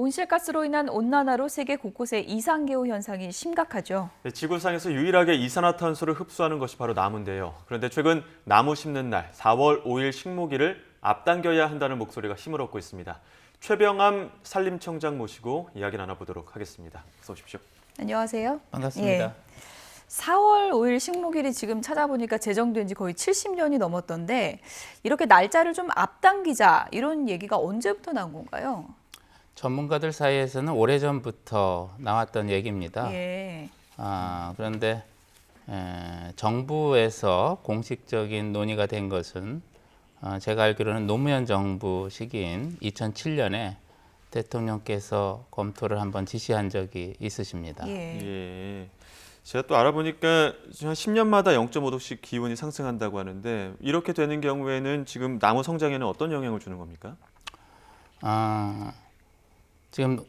온실가스로 인한 온난화로 세계 곳곳의 이상기후 현상이 심각하죠. 네, 지구상에서 유일하게 이산화탄소를 흡수하는 것이 바로 나무인데요. 그런데 최근 나무 심는 날 4월 5일 식목일을 앞당겨야 한다는 목소리가 힘을 얻고 있습니다. 최병암 산림청장 모시고 이야기 나눠보도록 하겠습니다. 어서 오십시오. 안녕하세요. 반갑습니다. 4월 5일 식목일이 지금 찾아보니까 제정된 지 거의 70년이 넘었던데 이렇게 날짜를 좀 앞당기자 이런 얘기가 언제부터 나온 건가요? 전문가들 사이에서는 오래전부터 나왔던 얘기입니다. 예. 그런데 정부에서 공식적인 논의가 된 것은 제가 알기로는 노무현 정부 시기인 2007년에 대통령께서 검토를 한번 지시한 적이 있으십니다. 예. 제가 또 알아보니까 한 10년마다 0.5도씩 기온이 상승한다고 하는데 이렇게 되는 경우에는 지금 나무 성장에는 어떤 영향을 주는 겁니까? 지금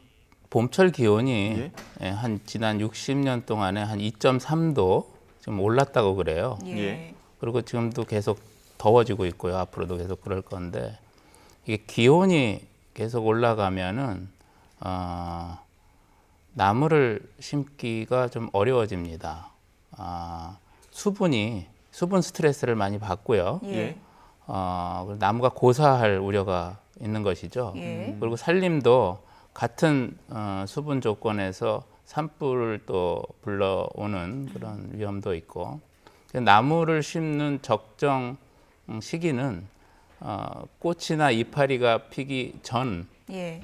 봄철 기온이 한 지난 60년 동안에 한 2.3도 지금 올랐다고 그래요. 예. 그리고 지금도 계속 더워지고 있고요. 앞으로도 계속 그럴 건데 이게 기온이 계속 올라가면은 나무를 심기가 좀 어려워집니다. 수분 스트레스를 많이 받고요. 예. 나무가 고사할 우려가 있는 것이죠. 그리고 산림도 같은 수분 조건에서 산불을 또 불러오는 그런 위험도 있고, 나무를 심는 적정 시기는 꽃이나 이파리가 피기 전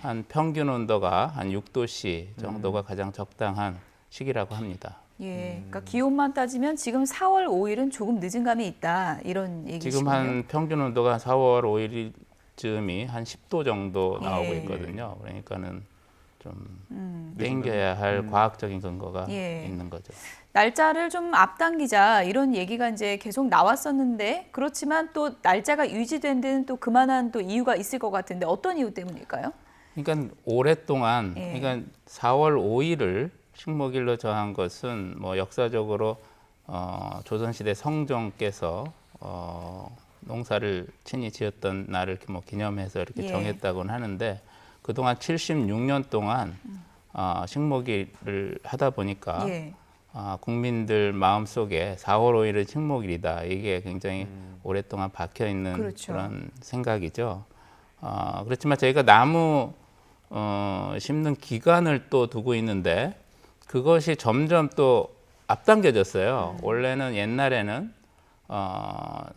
한 평균 온도가 한 6도씨 정도가 가장 적당한 시기라고 합니다. 그러니까 기온만 따지면 지금 4월 5일은 조금 늦은 감이 있다 이런 얘기시군요. 지금 한 평균 온도가 4월 5일쯤이 한 10도 정도 나오고 있거든요. 그러니까는 좀 땡겨야 할 과학적인 근거가 있는 거죠. 날짜를 좀 앞당기자 이런 얘기가 이제 계속 나왔었는데 그렇지만 또 날짜가 유지된 데는 또 그만한 또 이유가 있을 것 같은데 어떤 이유 때문일까요? 그러니까 오랫동안 그러니까 4월 5일을 식목일로 정한 것은 뭐 역사적으로 조선시대 성종께서 농사를 친히 지었던 날을 이렇게 뭐 기념해서 이렇게 정했다고는 하는데 그동안 76년 동안 식목일을 하다 보니까 국민들 마음속에 4월 5일은 식목일이다. 이게 굉장히 오랫동안 박혀 있는 그런 생각이죠. 그렇지만 저희가 나무 심는 기간을 또 두고 있는데 그것이 점점 또 앞당겨졌어요. 원래는 옛날에는 3월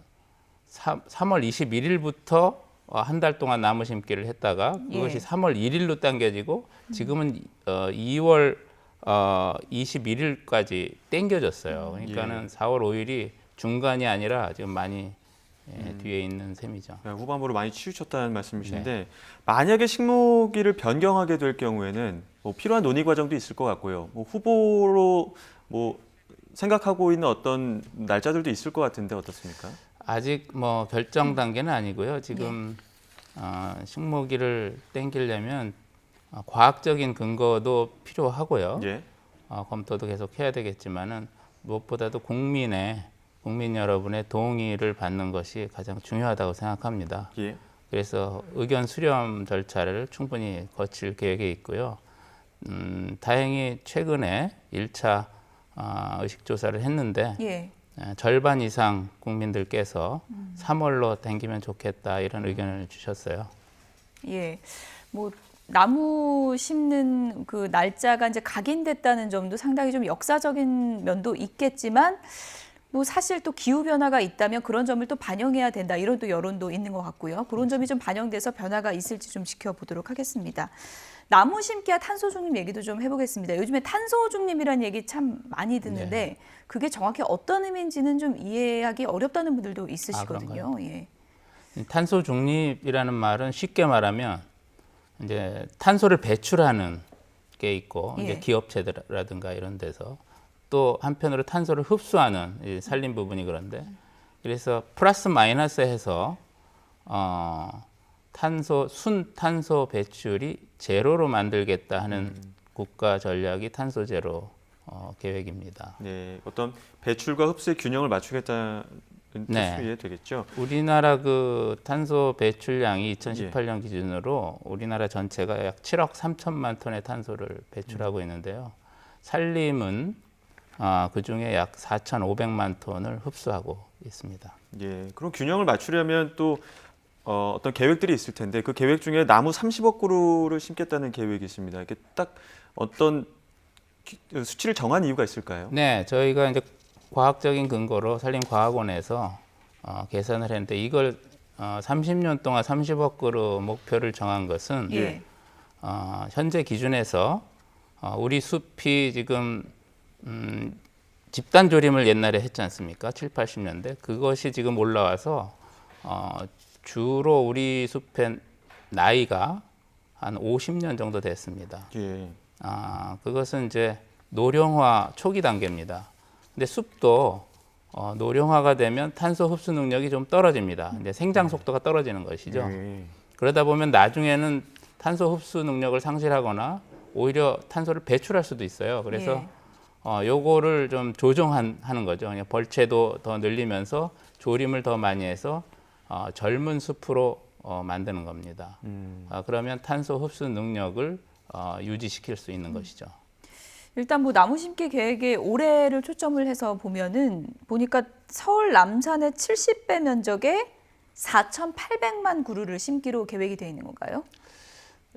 21일부터 한 달 동안 나무 심기를 했다가 그것이 3월 1일로 당겨지고 지금은 2월 21일까지 당겨졌어요. 그러니까는 4월 5일이 중간이 아니라 지금 많이 뒤에 있는 셈이죠. 후반부로 많이 치우쳤다는 말씀이신데 만약에 식목일을 변경하게 될 경우에는 뭐 필요한 논의 과정도 있을 것 같고요. 뭐 후보로 뭐 생각하고 있는 어떤 날짜들도 있을 것 같은데 어떻습니까? 아직 뭐 결정 단계는 아니고요. 지금 식목일을 땡기려면 과학적인 근거도 필요하고요. 검토도 계속 해야 되겠지만은 무엇보다도 국민 여러분의 동의를 받는 것이 가장 중요하다고 생각합니다. 그래서 의견 수렴 절차를 충분히 거칠 계획에 있고요. 다행히 최근에 1차 의식 조사를 했는데 절반 이상 국민들께서 3월로 당기면 좋겠다 이런 의견을 주셨어요. 뭐 나무 심는 그 날짜가 이제 각인됐다는 점도 상당히 좀 역사적인 면도 있겠지만 뭐 사실 또 기후 변화가 있다면 그런 점을 또 반영해야 된다 이런 또 여론도 있는 것 같고요. 그런 점이 좀 반영돼서 변화가 있을지 좀 지켜보도록 하겠습니다. 나무 심기와 탄소 중립 얘기도 좀 해보겠습니다. 요즘에 탄소 중립이라는 얘기 참 많이 듣는데 그게 정확히 어떤 의미인지는 좀 이해하기 어렵다는 분들도 있으시거든요. 탄소 중립이라는 말은 쉽게 말하면 이제 탄소를 배출하는 게 있고 이제 기업체라든가 이런 데서 또 한편으로 탄소를 흡수하는 산림 부분이 그런데 그래서 플러스 마이너스 해서 순탄소 배출이 제로로 만들겠다 하는 국가 전략이 탄소 제로 계획입니다. 어떤 배출과 흡수의 균형을 맞추겠다는 네. 뜻으로 이해되겠죠. 우리나라 그 탄소 배출량이 2018년 기준으로 우리나라 전체가 약 7억 3천만 톤의 탄소를 배출하고 있는데요. 산림은 그 중에 약 4,500만 톤을 흡수하고 있습니다. 예, 그럼 균형을 맞추려면 또 어떤 계획들이 있을 텐데 그 계획 중에 나무 30억 그루를 심겠다는 계획이 있습니다. 이게 딱 어떤 수치를 정한 이유가 있을까요? 네, 저희가 이제 과학적인 근거로 산림과학원에서 계산을 했는데 이걸 30년 동안 30억 그루 목표를 정한 것은 예. 현재 기준에서 우리 숲이 지금 집단 조림을 옛날에 했지 않습니까? 7, 80년대. 그것이 지금 올라와서 주로 우리 숲의 나이가 한 50년 정도 됐습니다. 예. 그것은 이제 노령화 초기 단계입니다. 근데 숲도 노령화가 되면 탄소 흡수 능력이 좀 떨어집니다. 이제 생장 속도가 떨어지는 것이죠. 예. 그러다 보면 나중에는 탄소 흡수 능력을 상실하거나 오히려 탄소를 배출할 수도 있어요. 그래서 요거를 좀 조정하는 거죠. 그냥 벌채도 더 늘리면서 조림을 더 많이 해서 젊은 숲으로 만드는 겁니다. 그러면 탄소 흡수 능력을 유지시킬 수 있는 것이죠. 일단 뭐 나무 심기 계획에 올해를 초점을 해서 보면은 보니까 서울 남산의 70배 면적에 4,800만 그루를 심기로 계획이 되어 있는 건가요?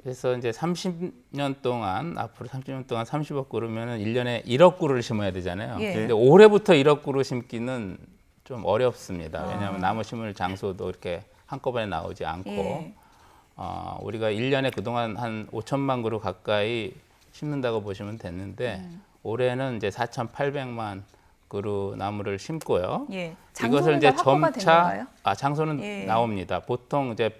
그래서 이제 30년 동안 앞으로 30년 동안 30억 그루면은 1년에 1억 그루를 심어야 되잖아요. 예. 근데 올해부터 1억 그루 심기는 좀 어렵습니다. 왜냐하면 나무 심을 장소도 이렇게 한꺼번에 나오지 않고 예. 우리가 1년에 그동안 한 5천만 그루 가까이 심는다고 보시면 됐는데 올해는 이제 4,800만 그루 나무를 심고요. 예. 이것을 이제 확보가 된 건가요? 장소는 예. 나옵니다. 보통 이제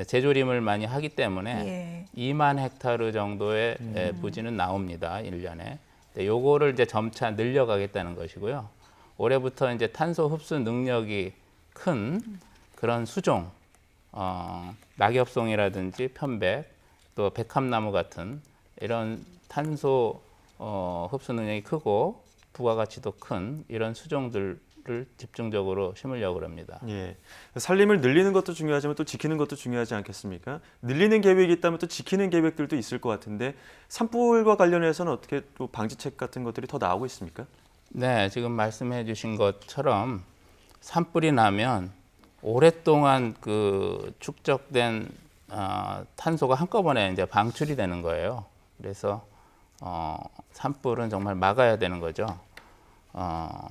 재조림을 많이 하기 때문에 예. 2만 헥타르 정도의 부지는 나옵니다. 1년에. 요거를 이제 점차 늘려가겠다는 것이고요. 올해부터 이제 탄소 흡수 능력이 큰 그런 수종, 낙엽송이라든지 편백, 또 백합나무 같은 이런 탄소 흡수 능력이 크고 부가가치도 큰 이런 수종들을 집중적으로 심으려고 합니다. 예. 산림을 늘리는 것도 중요하지만 또 지키는 것도 중요하지 않겠습니까? 늘리는 계획이 있다면 또 지키는 계획들도 있을 것 같은데 산불과 관련해서는 어떻게 또 방지책 같은 것들이 더 나오고 있습니까? 네, 지금 말씀해 주신 것처럼 산불이 나면 오랫동안 그 축적된 탄소가 한꺼번에 이제 방출이 되는 거예요. 그래서 산불은 정말 막아야 되는 거죠.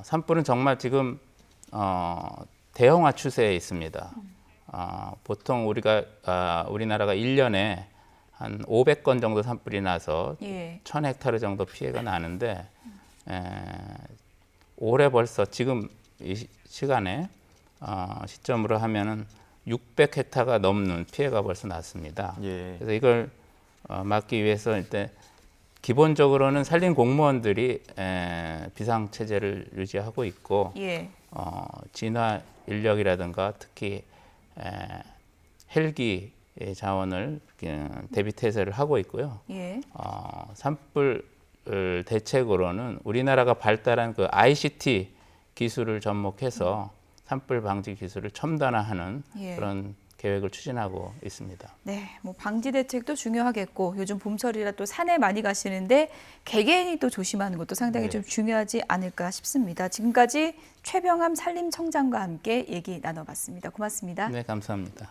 산불은 정말 지금 대형화 추세에 있습니다. 보통 우리나라가 1년에 한 500건 정도 산불이 나서 예. 1,000헥타르 정도 피해가 나는데 올해 벌써 지금 이 시간에 시점으로 하면은 600헥타가 넘는 피해가 벌써 났습니다. 예. 그래서 이걸 막기 위해서 일단 기본적으로는 산림 공무원들이 비상 체제를 유지하고 있고 예. 진화 인력이라든가 특히 헬기 자원을 대비 태세를 하고 있고요. 예. 산불 대책으로는 우리나라가 발달한 그 ICT 기술을 접목해서 산불 방지 기술을 첨단화하는 예. 그런 계획을 추진하고 있습니다. 네, 뭐 방지 대책도 중요하겠고 요즘 봄철이라 또 산에 많이 가시는데 개개인이 또 조심하는 것도 상당히 네. 좀 중요하지 않을까 싶습니다. 지금까지 최병암 산림청장과 함께 얘기 나눠봤습니다. 고맙습니다. 네, 감사합니다.